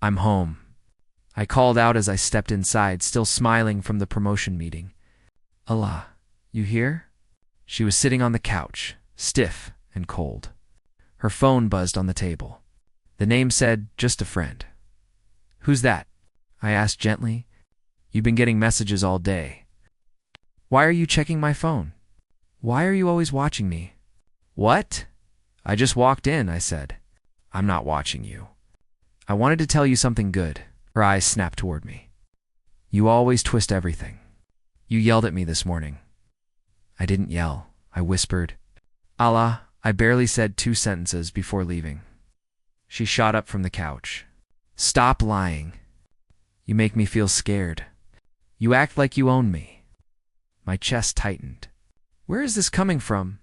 I'm home. I called out as I stepped inside, still smiling from the promotion meeting. Allah, you here? She was sitting on the couch, stiff and cold. Her phone buzzed on the table. The name said, "Just a friend." "Who's that?" I asked gently. "You've been getting messages all day." "Why are you checking my phone? Why are you always watching me?" "What?" "I just walked in," I said. "I'm not watching you. I wanted to tell you something good." Her eyes snapped toward me. "You always twist everything. You yelled at me this morning." I didn't yell. I whispered. "Allah," I barely said 2 sentences before leaving. She shot up from the couch. "Stop lying. You make me feel scared. You act like you own me." My chest tightened. "Where is this coming from?"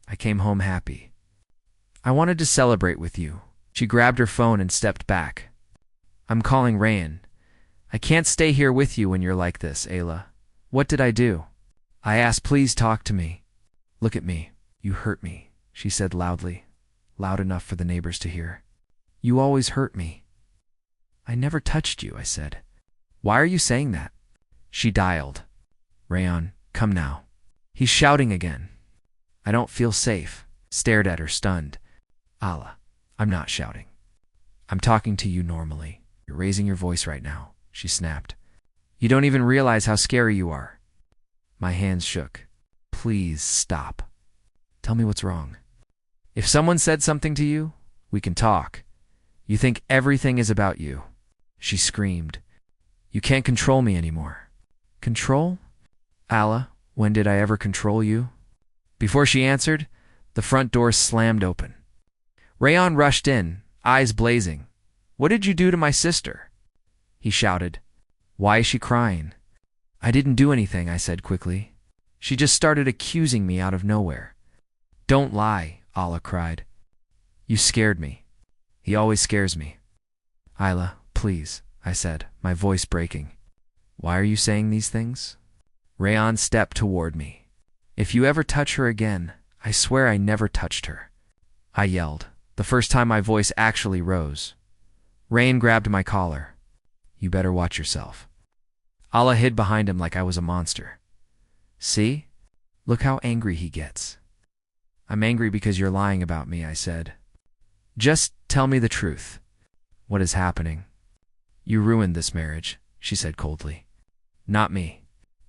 "I came home happy. I wanted to celebrate with you." She grabbed her phone and stepped back. "I'm calling Rayan. I can't stay here with you when you're like this, Ayla. What did I do?" I asked, "Please talk to me." "Look at me. You hurt me," she said loudly, loud enough for the neighbors to hear. "You always hurt me." "I never touched you," I said. "Why are you saying that?" She dialed. "Rayan, come now." He's shouting again. I don't feel safe. Stared at her, stunned. "Allah, I'm not shouting. I'm talking to you normally. You're raising your voice right now," she snapped. "You don't even realize how scary you are." My hands shook. "Please stop. Tell me what's wrong. If someone said something to you, we can talk. You think everything is about you." She screamed. "You can't control me anymore." "Control? Allah, when did I ever control you?" Before she answered, the front door slammed open. Rayan rushed in, eyes blazing. "What did you do to my sister?" He shouted. "Why is she crying?" "I didn't do anything," I said quickly. "She just started accusing me out of nowhere." "Don't lie," Allah cried. "You scared me. He always scares me." "Ayla, please," I said, my voice breaking. "Why are you saying these things?" Rayan stepped toward me. "If you ever touch her again, I swear I never touched her." I yelled, the first time my voice actually rose. Rayan grabbed my collar. "You better watch yourself." Allah hid behind him like I was a monster. "See? Look how angry he gets." "I'm angry because you're lying about me," I said. "Just tell me the truth. What is happening?" "You ruined this marriage," she said coldly. "Not me.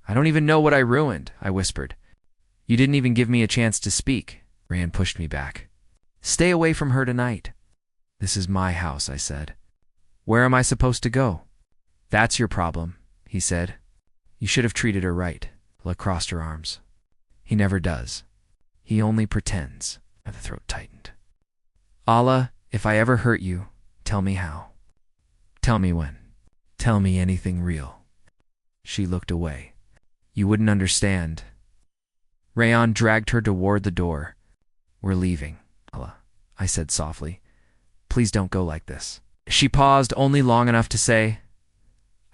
I don't even know what I ruined," I whispered. "You didn't even give me a chance to speak." Rayan pushed me back. "Stay away from her tonight." "This is my house," I said. "Where am I supposed to go?" "That's your problem," he said. "You should have treated her right." La crossed her arms. "He never does. He only pretends." The throat tightened. "Allah, if I ever hurt you, tell me how. Tell me when. Tell me anything real." She looked away. "You wouldn't understand." Rayan dragged her toward the door. "We're leaving, Allah," I said softly. "Please don't go like this." She paused only long enough to say,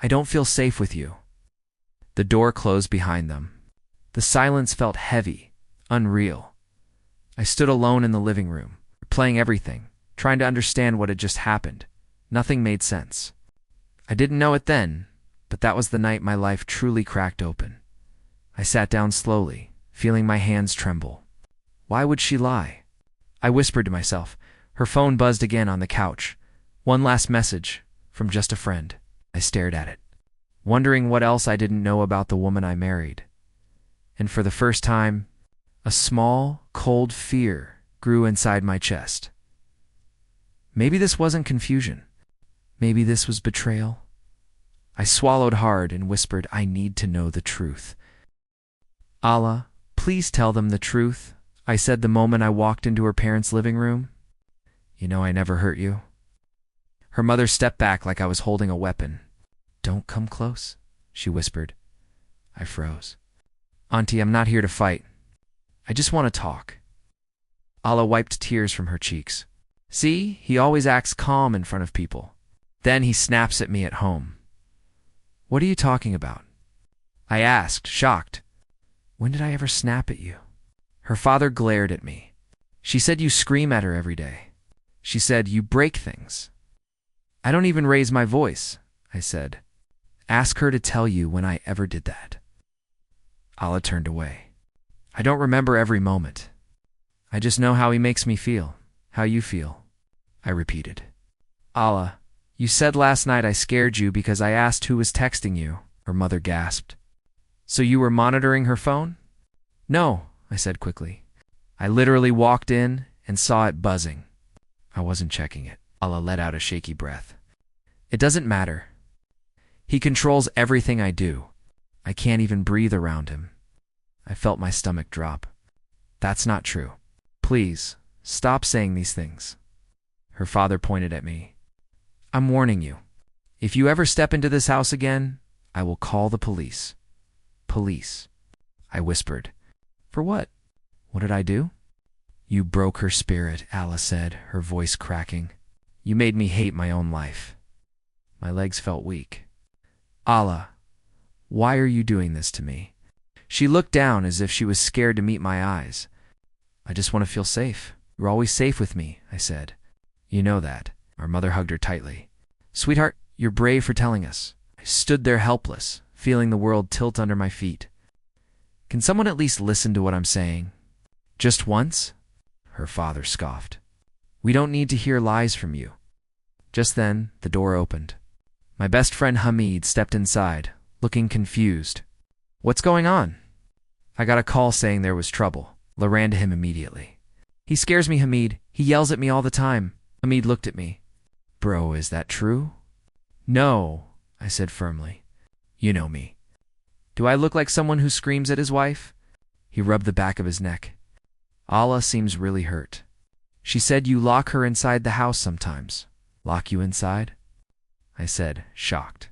"I don't feel safe with you." The door closed behind them. The silence felt heavy, unreal. I stood alone in the living room, replaying everything, trying to understand what had just happened. Nothing made sense. I didn't know it then, but that was the night my life truly cracked open. I sat down slowly, feeling my hands tremble. Why would she lie? I whispered to myself. Her phone buzzed again on the couch. One last message, from just a friend. I stared at it, wondering what else I didn't know about the woman I married. And for the first time, a small, cold fear grew inside my chest. Maybe this wasn't confusion. Maybe this was betrayal. I swallowed hard and whispered, "I need to know the truth." "Allah, please tell them the truth," I said the moment I walked into her parents' living room. "You know I never hurt you." Her mother stepped back like I was holding a weapon. "Don't come close," she whispered. I froze. "Auntie, I'm not here to fight. I just want to talk." Allah wiped tears from her cheeks. "See, he always acts calm in front of people. Then he snaps at me at home." "What are you talking about?" I asked, shocked. "When did I ever snap at you?" Her father glared at me. "She said you scream at her every day. She said you break things." I don't even raise my voice, I said. Ask her to tell you when I ever did that. Allah turned away. I don't remember every moment. I just know how he makes me feel, how you feel, I repeated. Allah, you said last night I scared you because I asked who was texting you, her mother gasped. So you were monitoring her phone? No, I said quickly. I literally walked in and saw it buzzing. I wasn't checking it. Allah let out a shaky breath. It doesn't matter. He controls everything I do. I can't even breathe around him. I felt my stomach drop. That's not true. Please, stop saying these things. Her father pointed at me. I'm warning you. If you ever step into this house again, I will call the police. Police, I whispered. For what? What did I do? You broke her spirit, Allah said, her voice cracking. You made me hate my own life. My legs felt weak. Allah, why are you doing this to me? She looked down as if she was scared to meet my eyes. I just want to feel safe. You're always safe with me, I said. You know that. Our mother hugged her tightly. Sweetheart, you're brave for telling us. I stood there helpless, feeling the world tilt under my feet. Can someone at least listen to what I'm saying? Just once? Her father scoffed. We don't need to hear lies from you. Just then, the door opened. My best friend Hamid stepped inside, looking confused. What's going on? I got a call saying there was trouble. La ran to him immediately. He scares me, Hamid. He yells at me all the time. Hamid looked at me. Bro, is that true? No, I said firmly. You know me. Do I look like someone who screams at his wife? He rubbed the back of his neck. Allah seems really hurt. She said you lock her inside the house sometimes. Lock you inside? I said, shocked.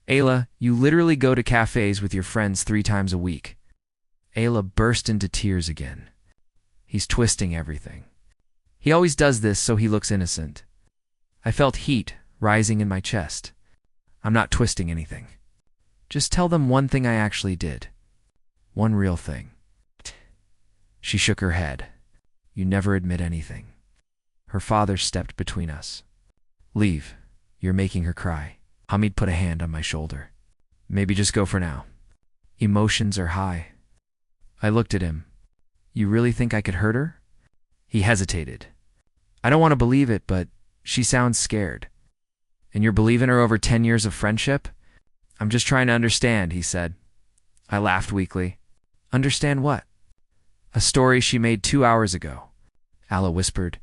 Ayla, you literally go to cafes with your friends 3 times a week. Ayla burst into tears again. He's twisting everything. He always does this so he looks innocent. I felt heat rising in my chest. I'm not twisting anything. Just tell them one thing I actually did. One real thing. She shook her head. You never admit anything. Her father stepped between us. Leave. You're making her cry. Hamid put a hand on my shoulder. Maybe just go for now. Emotions are high. I looked at him. You really think I could hurt her? He hesitated. I don't want to believe it, but she sounds scared. And you're believing her over 10 years of friendship? I'm just trying to understand, he said. I laughed weakly. Understand what? A story she made 2 hours ago. Allah whispered.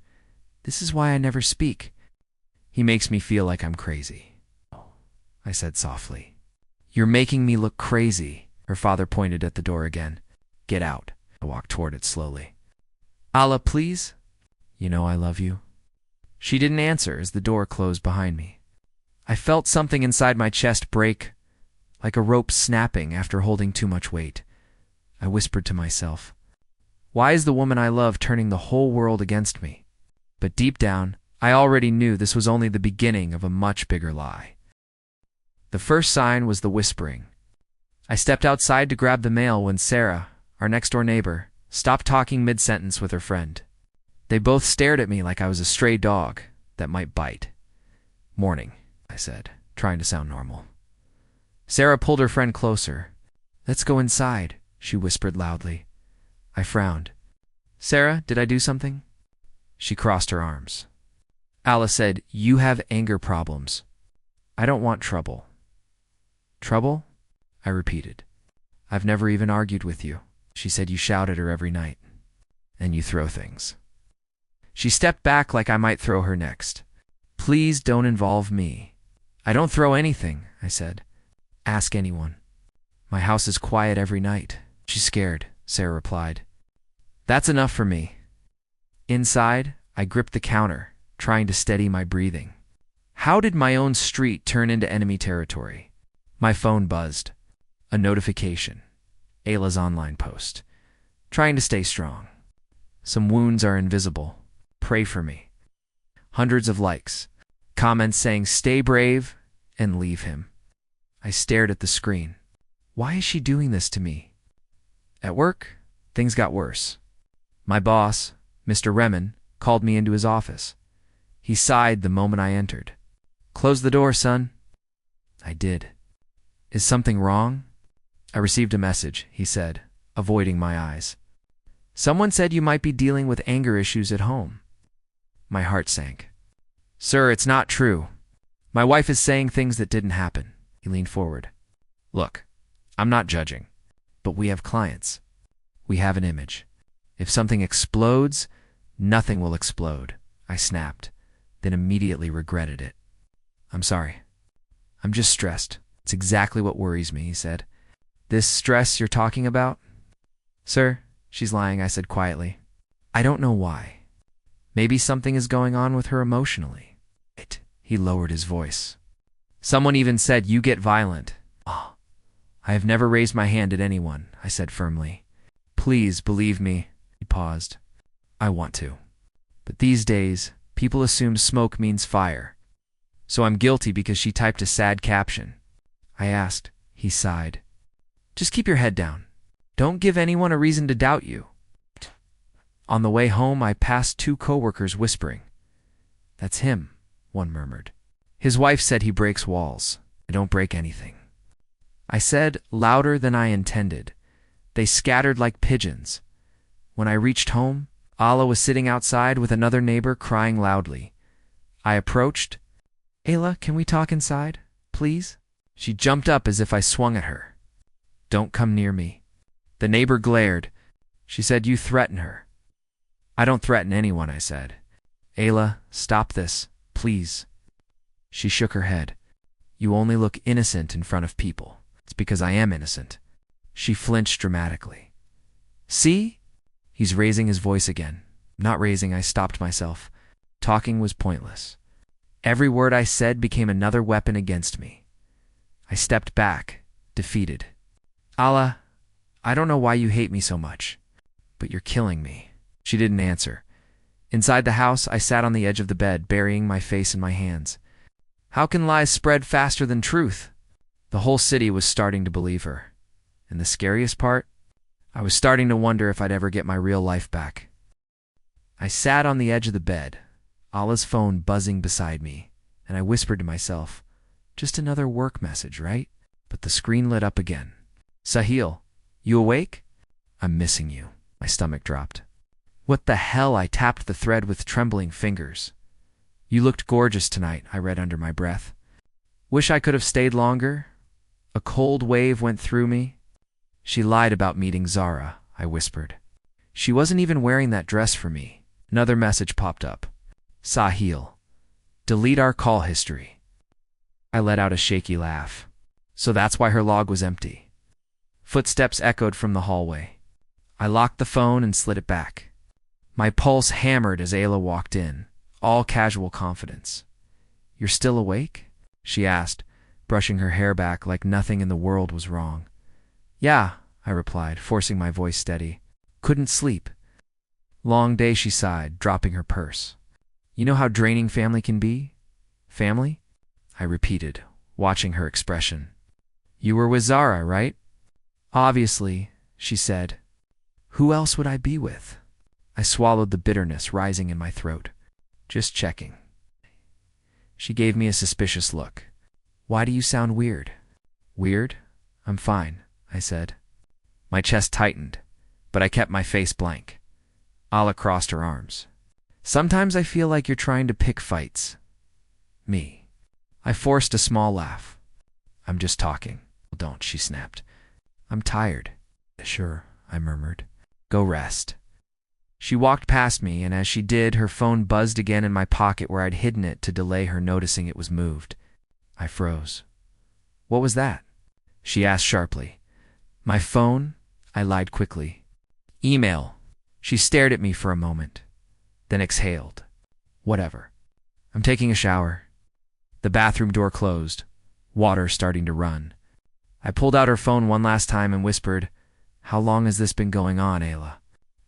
This is why I never speak. He makes me feel like I'm crazy. I said softly. You're making me look crazy. Her father pointed at the door again. Get out. I walked toward it slowly. Allah, please? You know I love you. She didn't answer as the door closed behind me. I felt something inside my chest break, like a rope snapping after holding too much weight. I whispered to myself, why is the woman I love turning the whole world against me? But deep down, I already knew this was only the beginning of a much bigger lie. The first sign was the whispering. I stepped outside to grab the mail when Sarah, our next-door neighbor, stopped talking mid-sentence with her friend. They both stared at me like I was a stray dog that might bite. Morning, I said, trying to sound normal. Sarah pulled her friend closer. Let's go inside, she whispered loudly. I frowned. Sarah, did I do something? She crossed her arms. Allah said, you have anger problems. I don't want trouble. Trouble? I repeated. I've never even argued with you. She said you shout at her every night. And you throw things. She stepped back like I might throw her next. Please don't involve me. I don't throw anything, I said. Ask anyone. My house is quiet every night. She's scared, Sarah replied. That's enough for me. Inside, I gripped the counter, trying to steady my breathing. How did my own street turn into enemy territory? My phone buzzed. A notification. Ayla's online post. Trying to stay strong. Some wounds are invisible. Pray for me. Hundreds of likes. Comments saying stay brave and leave him. I stared at the screen. Why is she doing this to me? At work, things got worse. My boss, Mr. Remen, called me into his office. He sighed the moment I entered. Close the door, son. I did. Is something wrong? I received a message, he said, avoiding my eyes. Someone said you might be dealing with anger issues at home. My heart sank. Sir, it's not true. My wife is saying things that didn't happen. He leaned forward. Look, I'm not judging, but we have clients. We have an image. If something explodes, nothing will explode, I snapped, then immediately regretted it. I'm sorry. I'm just stressed. It's exactly what worries me, he said. This stress you're talking about? Sir, she's lying, I said quietly. I don't know why. Maybe something is going on with her emotionally. He lowered his voice. Someone even said you get violent. Oh, I have never raised my hand at anyone, I said firmly. Please believe me. He paused. I want to. But these days, people assume smoke means fire. So I'm guilty because she typed a sad caption. I asked. He sighed. Just keep your head down. Don't give anyone a reason to doubt you. On the way home, I passed 2 coworkers whispering. That's him, one murmured. His wife said he breaks walls. I don't break anything. I said louder than I intended. They scattered like pigeons. When I reached home, Ala was sitting outside with another neighbor crying loudly. I approached. Ayla, can we talk inside, please? She jumped up as if I swung at her. Don't come near me. The neighbor glared. She said, you threaten her. I don't threaten anyone, I said. Ayla, stop this, please. She shook her head. You only look innocent in front of people. It's because I am innocent. She flinched dramatically. See? He's raising his voice again. Not raising, I stopped myself. Talking was pointless. Every word I said became another weapon against me. I stepped back, defeated. Ala, I don't know why you hate me so much, but you're killing me. She didn't answer. Inside the house, I sat on the edge of the bed, burying my face in my hands. How can lies spread faster than truth? The whole city was starting to believe her. And the scariest part? I was starting to wonder if I'd ever get my real life back. I sat on the edge of the bed, Ala's phone buzzing beside me, and I whispered to myself, just another work message, right? But the screen lit up again. Sahil, you awake? I'm missing you. My stomach dropped. What the hell? I tapped the thread with trembling fingers. You looked gorgeous tonight, I read under my breath. Wish I could have stayed longer. A cold wave went through me. She lied about meeting Zara, I whispered. She wasn't even wearing that dress for me. Another message popped up. Sahil, delete our call history. I let out a shaky laugh. So that's why her log was empty. Footsteps echoed from the hallway. I locked the phone and slid it back. My pulse hammered as Ayla walked in, all casual confidence. You're still awake? She asked, brushing her hair back like nothing in the world was wrong. Yeah, I replied, forcing my voice steady. Couldn't sleep. Long day, she sighed, dropping her purse. You know how draining family can be? Family? I repeated, watching her expression. You were with Zara, right? Obviously, she said. Who else would I be with? I swallowed the bitterness rising in my throat. Just checking. She gave me a suspicious look. Why do you sound weird? Weird? I'm fine, I said. My chest tightened, but I kept my face blank. Ala crossed her arms. Sometimes I feel like you're trying to pick fights. Me. I forced a small laugh. I'm just talking. Don't, she snapped. I'm tired. Sure, I murmured. Go rest. She walked past me, and as she did, her phone buzzed again in my pocket where I'd hidden it to delay her noticing it was moved. I froze. What was that? She asked sharply. My phone? I lied quickly. Email. She stared at me for a moment, then exhaled. Whatever. I'm taking a shower. The bathroom door closed, water starting to run. I pulled out her phone one last time and whispered, How long has this been going on, Ayla?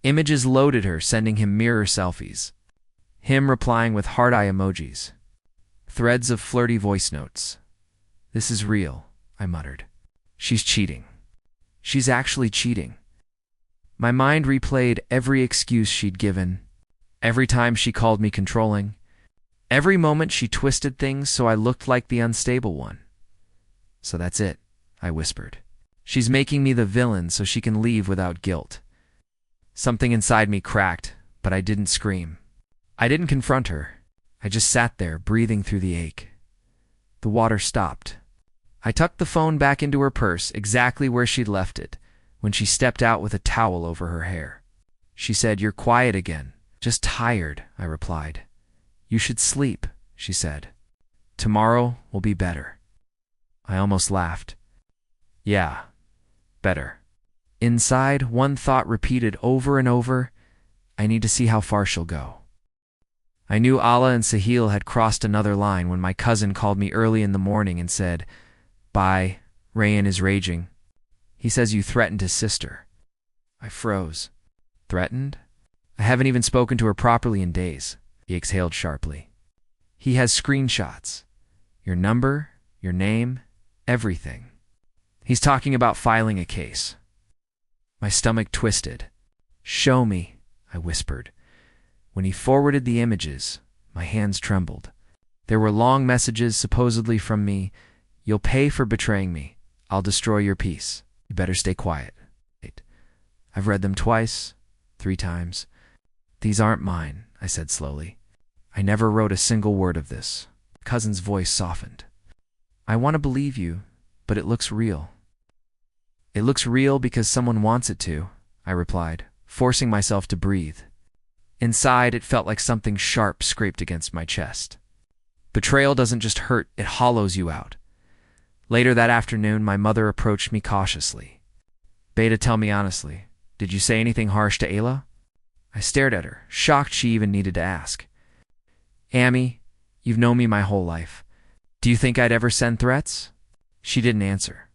Images loaded her, sending him mirror selfies. Him replying with heart eye emojis. Threads of flirty voice notes. This is real, I muttered. She's cheating. She's actually cheating. My mind replayed every excuse she'd given, every time she called me controlling, Every moment she twisted things so I looked like the unstable one. So that's it, I whispered. She's making me the villain so she can leave without guilt. Something inside me cracked, but I didn't scream. I didn't confront her. I just sat there, breathing through the ache. The water stopped. I tucked the phone back into her purse, exactly where she'd left it, when she stepped out with a towel over her hair. She said, "You're quiet again." "Just tired," I replied. "You should sleep," she said. "Tomorrow will be better." I almost laughed. Yeah, better. Inside, one thought repeated over and over, I need to see how far she'll go. I knew Allah and Sahil had crossed another line when my cousin called me early in the morning and said, "Bye, Rayan is raging. He says you threatened his sister." I froze. Threatened? I haven't even spoken to her properly in days. He exhaled sharply. He has screenshots. Your number, your name, everything. He's talking about filing a case. My stomach twisted. "Show me," I whispered. When he forwarded the images, my hands trembled. There were long messages supposedly from me. "You'll pay for betraying me. I'll destroy your peace. You better stay quiet." I've read them twice, 3 times. "These aren't mine," I said slowly. "I never wrote a single word of this." Cousin's voice softened. "I want to believe you, but it looks real." "It looks real because someone wants it to," I replied, forcing myself to breathe. Inside, it felt like something sharp scraped against my chest. Betrayal doesn't just hurt, it hollows you out. Later that afternoon, my mother approached me cautiously. "Beta, tell me honestly, did you say anything harsh to Ayla?" I stared at her, shocked she even needed to ask. "Amy, you've known me my whole life. Do you think I'd ever send threats?" She didn't answer.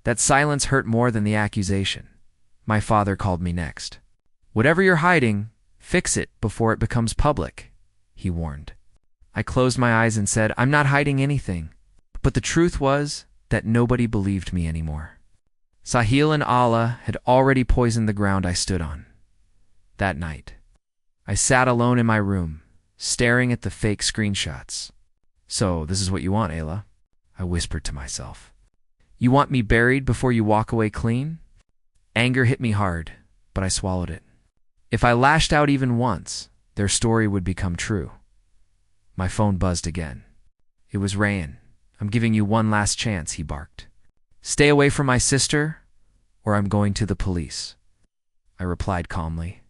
That silence hurt more than the accusation. My father called me next. "Whatever you're hiding, fix it before it becomes public," he warned. I closed my eyes and said, "I'm not hiding anything." But the truth was that nobody believed me anymore. Sahil and Allah had already poisoned the ground I stood on. That night, I sat alone in my room, staring at the fake screenshots. "So, this is what you want, Ayla," I whispered to myself. "You want me buried before you walk away clean?" Anger hit me hard, but I swallowed it. If I lashed out even once, their story would become true. My phone buzzed again. It was Rayan. "I'm giving you one last chance," he barked. "Stay away from my sister, or I'm going to the police." I replied calmly.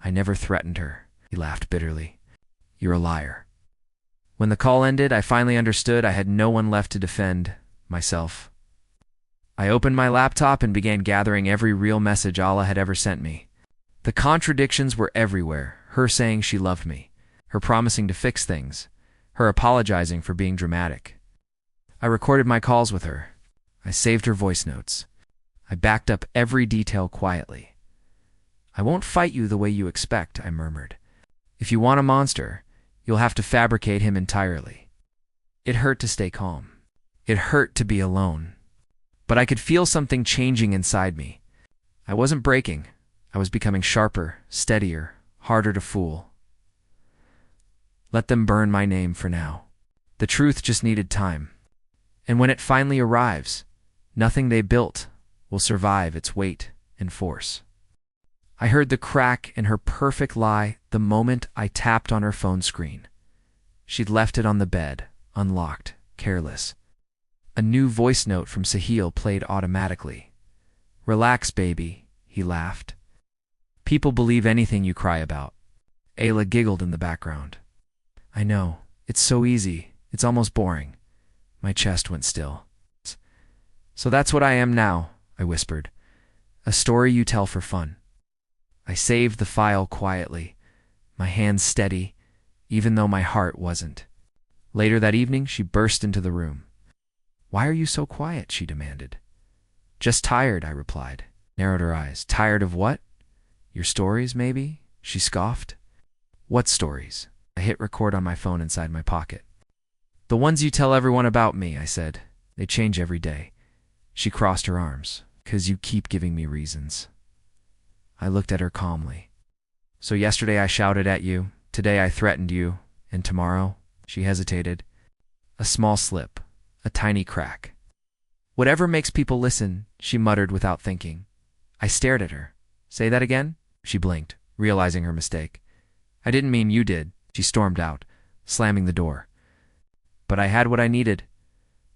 "I never threatened her." He laughed bitterly. "You're a liar." When the call ended, I finally understood I had no one left to defend myself. I opened my laptop and began gathering every real message Allah had ever sent me. The contradictions were everywhere, her saying she loved me, her promising to fix things, her apologizing for being dramatic. I recorded my calls with her. I saved her voice notes. I backed up every detail quietly. "I won't fight you the way you expect," I murmured. "If you want a monster, you'll have to fabricate him entirely." It hurt to stay calm. It hurt to be alone. But I could feel something changing inside me. I wasn't breaking. I was becoming sharper, steadier, harder to fool. Let them burn my name for now. The truth just needed time. And when it finally arrives, nothing they built will survive its weight and force. I heard the crack in her perfect lie the moment I tapped on her phone screen. She'd left it on the bed, unlocked, careless. A new voice note from Sahil played automatically. "Relax, baby," he laughed. "People believe anything you cry about." Ayla giggled in the background. "I know. It's so easy. It's almost boring." My chest went still. "So that's what I am now," I whispered. "A story you tell for fun." I saved the file quietly, my hands steady, even though my heart wasn't. Later that evening, she burst into the room. "Why are you so quiet?" she demanded. "Just tired," I replied. Narrowed her eyes. "Tired of what? Your stories, maybe?" she scoffed. "What stories?" I hit record on my phone inside my pocket. "The ones you tell everyone about me," I said. "They change every day." She crossed her arms. "'Cause you keep giving me reasons." I looked at her calmly. "So yesterday I shouted at you, today I threatened you, And tomorrow? She hesitated. A small slip, a tiny crack. Whatever makes people listen, she muttered without thinking. I stared at her. Say that again? She blinked, realizing her mistake. I didn't mean you did, she stormed out, slamming the door. But I had what I needed.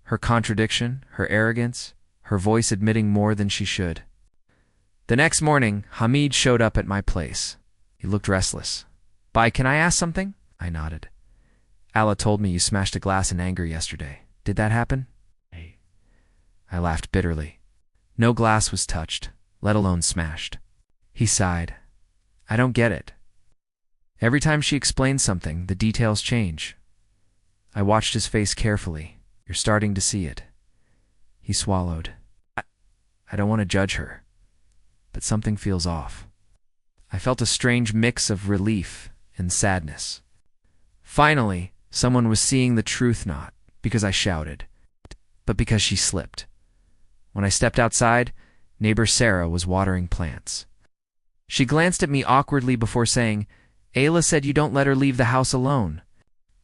Her contradiction, her arrogance, her voice admitting more than she should. The next morning, Hamid showed up at my place. He looked restless. Bye, can I ask something? I nodded. Allah told me you smashed a glass in anger yesterday. Did that happen? I laughed bitterly. No glass was touched, let alone smashed. He sighed. I don't get it. Every time she explains something, the details change. I watched his face carefully. You're starting to see it. He swallowed. I don't want to judge her, but something feels off. I felt a strange mix of relief and sadness. Finally, someone was seeing the truth, not because I shouted, but because she slipped. When I stepped outside, neighbor Sarah was watering plants. She glanced at me awkwardly before saying, Ayla said you don't let her leave the house alone.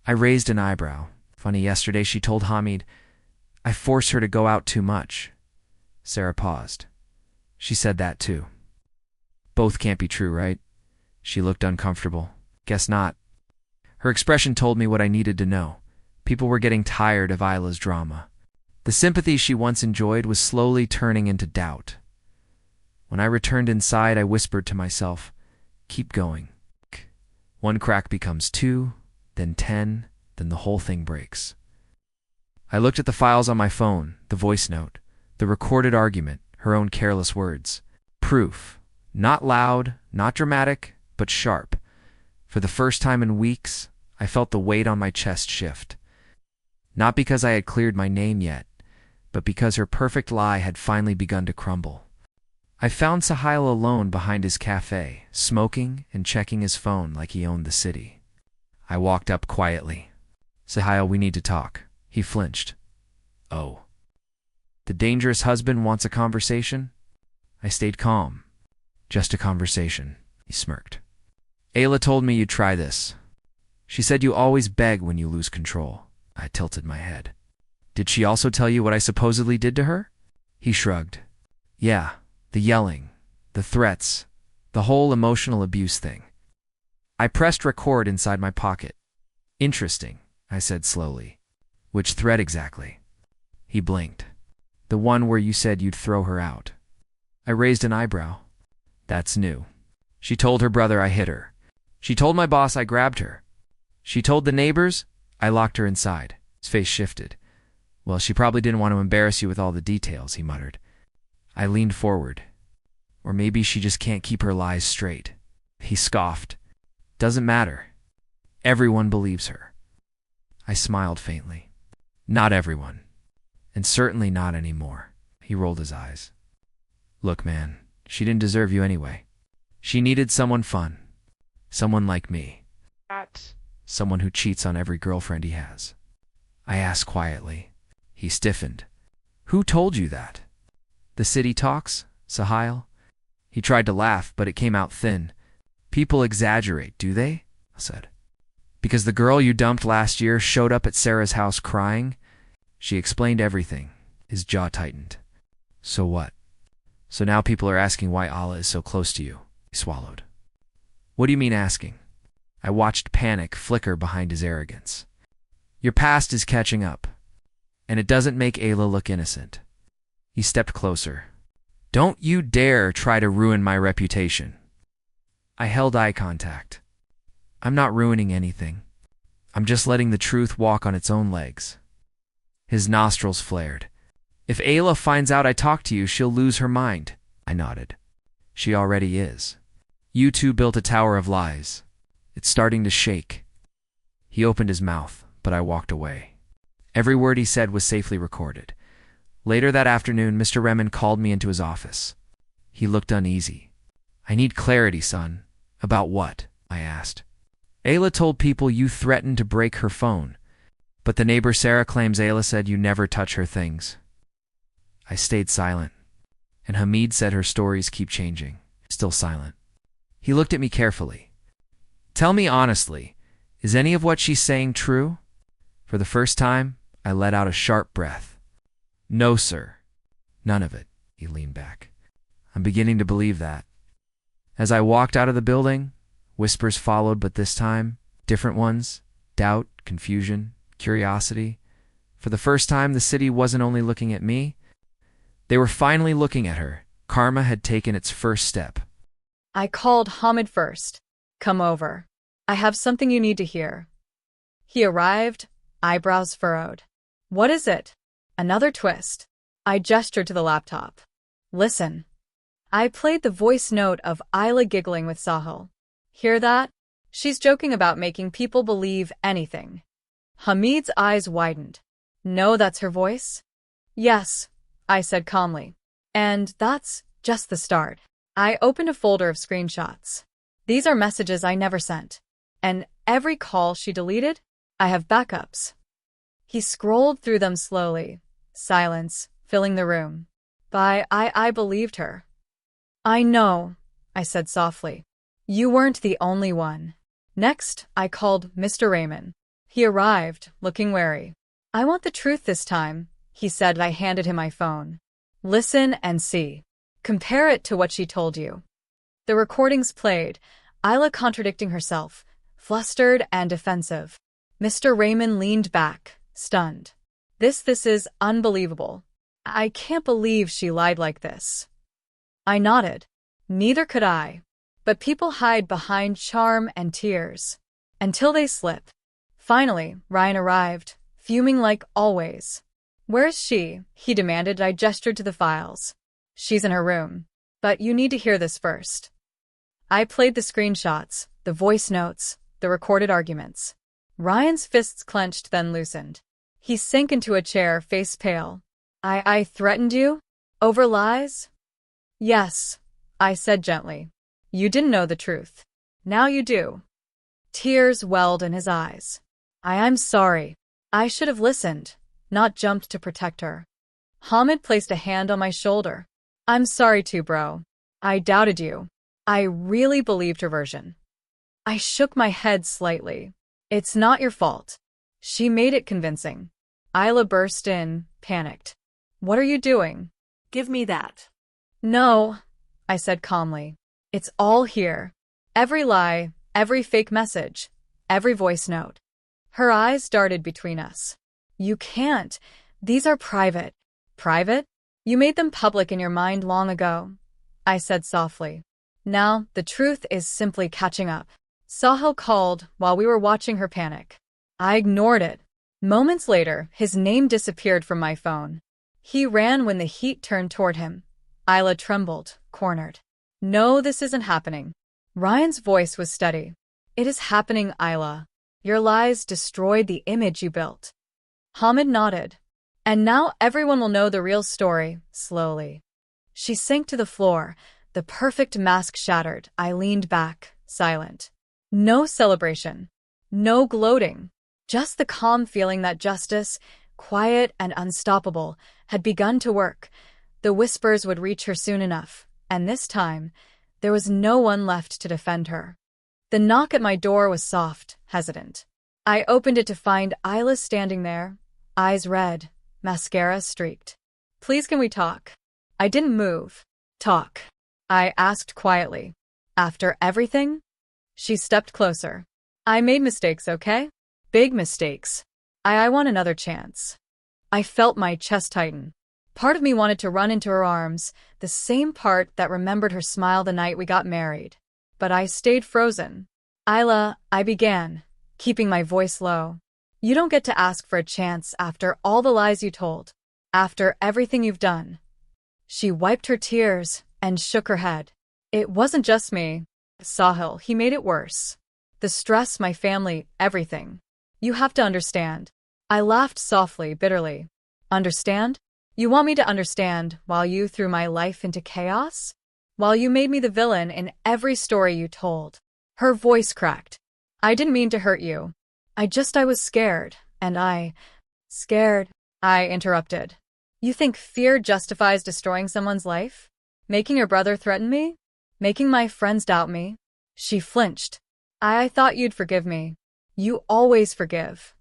I raised an eyebrow. Funny, yesterday she told Hamid, I force her to go out too much. Sarah paused. She said that too. Both can't be true, right? She looked uncomfortable. Guess not. Her expression told me what I needed to know. People were getting tired of Ayla's drama. The sympathy she once enjoyed was slowly turning into doubt. When I returned inside, I whispered to myself, keep going. One crack becomes 2, then 10, then the whole thing breaks. I looked at the files on my phone, the voice note, the recorded argument, her own careless words. Proof. Not loud, not dramatic, but sharp. For the first time in weeks, I felt the weight on my chest shift. Not because I had cleared my name yet, but because her perfect lie had finally begun to crumble. I found Sahil alone behind his cafe, smoking and checking his phone like he owned the city. I walked up quietly. Sahil, we need to talk. He flinched. Oh. The dangerous husband wants a conversation? I stayed calm. Just a conversation, he smirked. Ayla told me you'd try this. She said you always beg when you lose control. I tilted my head. Did she also tell you what I supposedly did to her? He shrugged. Yeah, the yelling, the threats, the whole emotional abuse thing. I pressed record inside my pocket. Interesting, I said slowly. Which threat exactly? He blinked. The one where you said you'd throw her out. I raised an eyebrow. That's new. She told her brother I hit her. She told my boss I grabbed her. She told the neighbors I locked her inside. His face shifted. Well, she probably didn't want to embarrass you with all the details, he muttered. I leaned forward. Or maybe she just can't keep her lies straight. He scoffed. Doesn't matter. Everyone believes her. I smiled faintly. Not everyone. And certainly not anymore. He rolled his eyes. Look, man, she didn't deserve you anyway. She needed someone fun. Someone like me. Someone who cheats on every girlfriend he has. I asked quietly. He stiffened. Who told you that? The city talks, Sahil? He tried to laugh, but it came out thin. People exaggerate, do they? I said. Because the girl you dumped last year showed up at Sarah's house crying? She explained everything. His jaw tightened. So what? So now people are asking why Allah is so close to you. He swallowed. What do you mean asking? I watched panic flicker behind his arrogance. Your past is catching up, and it doesn't make Ayla look innocent. He stepped closer. Don't you dare try to ruin my reputation. I held eye contact. I'm not ruining anything. I'm just letting the truth walk on its own legs. His nostrils flared. If Ayla finds out I talked to you, she'll lose her mind. I nodded. She already is. You two built a tower of lies. It's starting to shake. He opened his mouth, but I walked away. Every word he said was safely recorded. Later that afternoon, Mr. Remen called me into his office. He looked uneasy. I need clarity, son. About what? I asked. Ayla told people you threatened to break her phone, but the neighbor Sarah claims Ayla said you never touch her things. I stayed silent, and Hamid said her stories keep changing. Still silent. He looked at me carefully. Tell me honestly, Is any of what she's saying true? For the first time, I let out a sharp breath. No, sir. None of it, he leaned back. I'm beginning to believe that. As I walked out of the building, whispers followed, but this time, different ones. Doubt, confusion, curiosity. For the first time, the city wasn't only looking at me. They were finally looking at her. Karma had taken its first step. I called Hamid first. Come over. I have something you need to hear. He arrived, eyebrows furrowed. What is it? Another twist. I gestured to the laptop. Listen. I played the voice note of Isla giggling with Sahil. Hear that? She's joking about making people believe anything. Hamid's eyes widened. No, that's her voice? Yes, I said calmly. And that's just the start. I opened a folder of screenshots. These are messages I never sent. And every call she deleted, I have backups. He scrolled through them slowly. Silence, filling the room. I believed her. I know, I said softly. You weren't the only one. Next, I called Mr. Raymond. He arrived, looking wary. I want the truth this time, he said. I handed him my phone. Listen and see. Compare it to what she told you. The recordings played, Isla contradicting herself, flustered and defensive. Mr. Raymond leaned back, stunned. This is unbelievable. I can't believe she lied like this. I nodded. Neither could I. But people hide behind charm and tears. Until they slip. Finally, Ryan arrived, fuming like always. Where's she? He demanded. I gestured to the files. She's in her room. But you need to hear this first. I played the screenshots, the voice notes, the recorded arguments. Ryan's fists clenched, then loosened. He sank into a chair, face pale. I threatened you? Over lies? Yes, I said gently. You didn't know the truth. Now you do. Tears welled in his eyes. I'm sorry. I should have listened, not jumped to protect her. Hamid placed a hand on my shoulder. I'm sorry too, bro. I doubted you. I really believed her version. I shook my head slightly. It's not your fault. She made it convincing. Isla burst in, panicked. What are you doing? Give me that. No, I said calmly. It's all here. Every lie, every fake message, every voice note. Her eyes darted between us. You can't. These are private. Private? You made them public in your mind long ago, I said softly. Now, the truth is simply catching up. Sahil called while we were watching her panic. I ignored it. Moments later, his name disappeared from my phone. He ran when the heat turned toward him. Isla trembled, cornered. No, this isn't happening. Ryan's voice was steady. It is happening, Isla. Your lies destroyed the image you built. Hamid nodded. And now everyone will know the real story, slowly. She sank to the floor, the perfect mask shattered. I leaned back, silent. No celebration. No gloating. Just the calm feeling that justice, quiet and unstoppable, had begun to work. The whispers would reach her soon enough, and this time, there was no one left to defend her. The knock at my door was soft, hesitant. I opened it to find Isla standing there, eyes red, mascara streaked. Please, can we talk? I didn't move. Talk. I asked quietly. After everything? She stepped closer. I made mistakes, okay? Big mistakes. I want another chance. I felt my chest tighten. Part of me wanted to run into her arms, the same part that remembered her smile the night we got married. But I stayed frozen. Isla, I began, keeping my voice low. You don't get to ask for a chance after all the lies you told. After everything you've done. She wiped her tears and shook her head. It wasn't just me. Sahil, he made it worse. The stress, my family, everything. You have to understand. I laughed softly, bitterly. Understand? You want me to understand while you threw my life into chaos? While you made me the villain in every story you told. Her voice cracked. I didn't mean to hurt you. I was scared, and Scared? I interrupted. You think fear justifies destroying someone's life? Making your brother threaten me? Making my friends doubt me? She flinched. I thought you'd forgive me. You always forgive.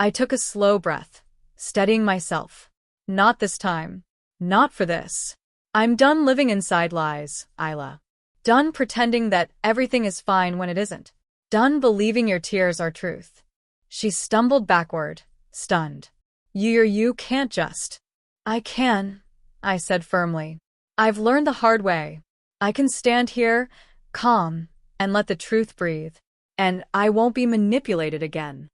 I took a slow breath, steadying myself. Not this time. Not for this. I'm done living inside lies, Isla. Done pretending that everything is fine when it isn't. Done believing your tears are truth. She stumbled backward, stunned. You can't just. I can, I said firmly. I've learned the hard way. I can stand here, calm, and let the truth breathe. And I won't be manipulated again.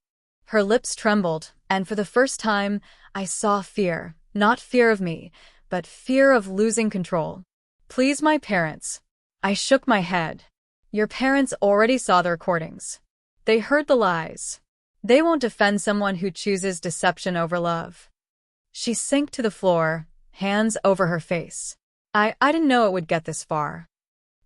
Her lips trembled, and for the first time, I saw fear. Not fear of me, but fear of losing control. Please, my parents. I shook my head. Your parents already saw the recordings. They heard the lies. They won't defend someone who chooses deception over love. She sank to the floor, hands over her face. I didn't know it would get this far.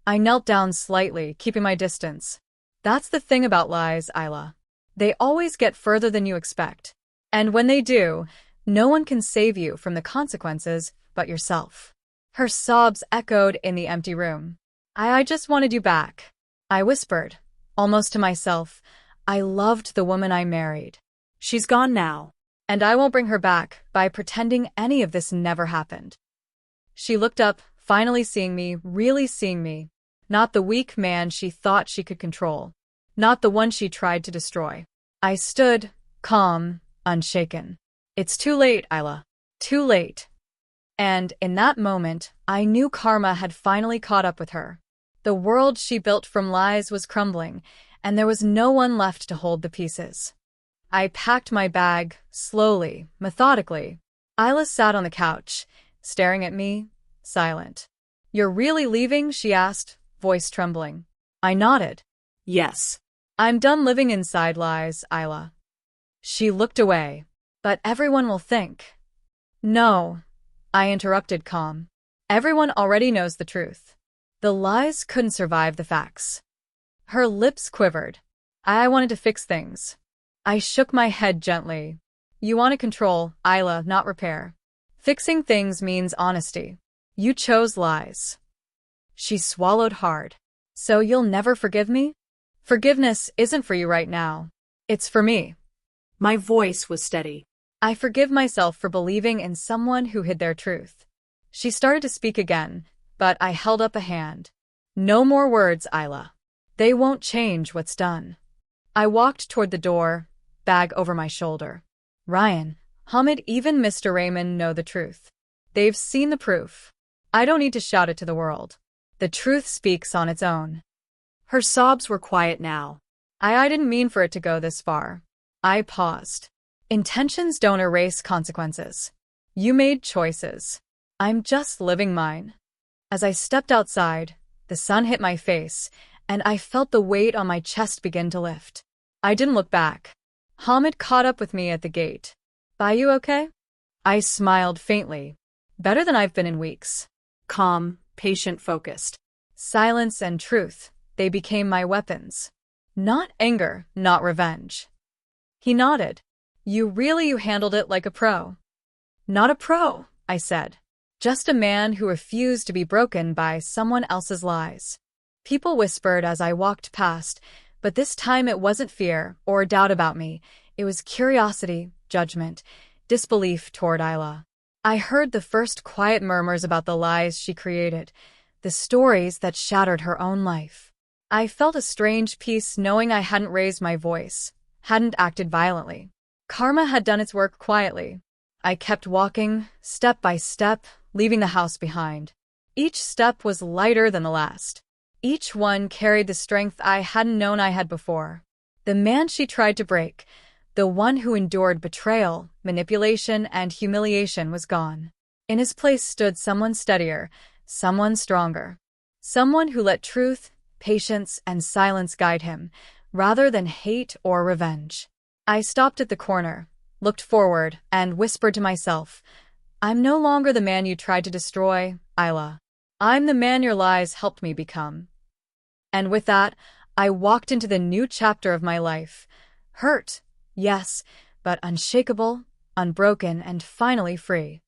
I knelt down slightly, keeping my distance. That's the thing about lies, Isla. They always get further than you expect. And when they do, no one can save you from the consequences but yourself. Her sobs echoed in the empty room. I just wanted you back. I whispered, almost to myself. I loved the woman I married. She's gone now, and I won't bring her back by pretending any of this never happened. She looked up, finally seeing me, really seeing me. Not the weak man she thought she could control. Not the one she tried to destroy. I stood, calm, unshaken. It's too late, Isla. Too late. And in that moment, I knew karma had finally caught up with her. The world she built from lies was crumbling, and there was no one left to hold the pieces. I packed my bag, slowly, methodically. Isla sat on the couch, staring at me, silent. You're really leaving? She asked, voice trembling. I nodded. Yes. I'm done living inside lies, Isla. She looked away. But everyone will think. No, I interrupted calm. Everyone already knows the truth. The lies couldn't survive the facts. Her lips quivered. I wanted to fix things. I shook my head gently. You want to control, Isla, not repair. Fixing things means honesty. You chose lies. She swallowed hard. So you'll never forgive me? Forgiveness isn't for you right now. It's for me. My voice was steady. I forgive myself for believing in someone who hid their truth. She started to speak again, but I held up a hand. No more words, Isla. They won't change what's done. I walked toward the door, bag over my shoulder. Ryan, Hamid, even Mr. Raymond know the truth. They've seen the proof. I don't need to shout it to the world. The truth speaks on its own. Her sobs were quiet now. I didn't mean for it to go this far. I paused. Intentions don't erase consequences. You made choices. I'm just living mine. As I stepped outside, the sun hit my face, and I felt the weight on my chest begin to lift. I didn't look back. Hamid caught up with me at the gate. Bye, you okay? I smiled faintly. Better than I've been in weeks. Calm, patient, focused. Silence and truth, they became my weapons. Not anger, not revenge. He nodded. You handled it like a pro. Not a pro, I said. Just a man who refused to be broken by someone else's lies. People whispered as I walked past, but this time it wasn't fear or doubt about me. It was curiosity, judgment, disbelief toward Isla. I heard the first quiet murmurs about the lies she created, the stories that shattered her own life. I felt a strange peace knowing I hadn't raised my voice, hadn't acted violently. Karma had done its work quietly. I kept walking, step by step, leaving the house behind. Each step was lighter than the last. Each one carried the strength I hadn't known I had before. The man she tried to break, the one who endured betrayal, manipulation, and humiliation was gone. In his place stood someone steadier, someone stronger. Someone who let truth, patience, and silence guide him, rather than hate or revenge. I stopped at the corner, looked forward, and whispered to myself, I'm no longer the man you tried to destroy, Isla. I'm the man your lies helped me become. And with that, I walked into the new chapter of my life. Hurt, yes, but unshakable, unbroken, and finally free.